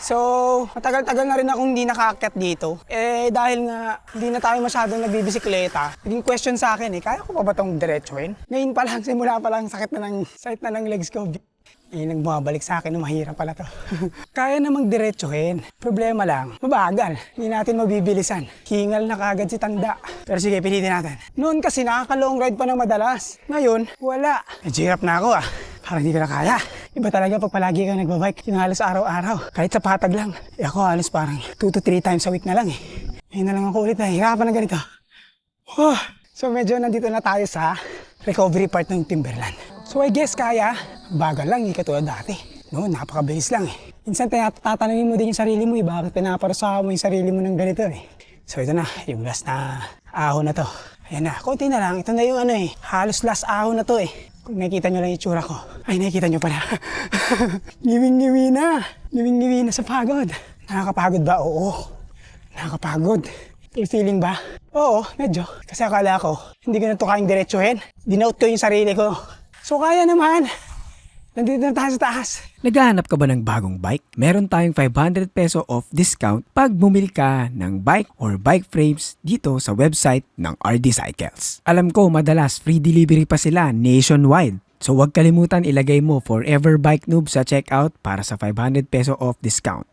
So, matagal-tagal na rin akong hindi nakaakyat dito. Dahil nga hindi na tayo masyadong nagbibisikleta, naging question sa akin kaya ko pa ba itong diretsuhin? Ngayon pa lang, simula pa lang, sakit na ng legs ko. Nagbabalik sa akin na mahirap pala to. Kaya namang diretsuhin. Problema lang, mabagal. Hindi natin mabibilisan. Hingal na kagad si tanda. Pero sige, pilitin natin. Noon kasi nakaka-long ride pa ng madalas. Ngayon, wala. Medyo hirap na ako Parang hindi ko na kaya. Iba talaga pag palagi kang nagbabike, yung halos araw-araw. Kahit sa patag lang. Ako halos parang 2 to 3 times a week na lang Ngayon na lang ako ulit hirapan na ganito. So medyo nandito na tayo sa recovery part ng Timberland. So I guess kaya, bagal lang katulad dati. No, napakabilis lang Minsan tatanungin mo din yung sarili mo bakit pinaparusahan mo yung sarili mo ng ganito So ito na, yung last na ahon na to. Ayan na, konti na lang. Ito na yung halos last ahon na to Kung nakikita nyo lang yung tsura ko. Ay, nakikita nyo pala. Ngiwing-ngiwi na. Ngiwing-ngiwi na sa pagod. Nakakapagod ba? Oo. Nakakapagod. Feeling ba? Oo, medyo. Kasi akala ko, hindi ko na ito kayang diretsuhin. Dinote ko yung sarili ko. So kaya naman. Nandito na tayo sa taas. Naghahanap ka ba ng bagong bike? Meron tayong 500 peso off discount pag bumili ka ng bike or bike frames dito sa website ng RD Cycles. Alam ko madalas free delivery pa sila nationwide. So huwag kalimutan ilagay mo Forever Bike Noob sa checkout para sa 500 peso off discount.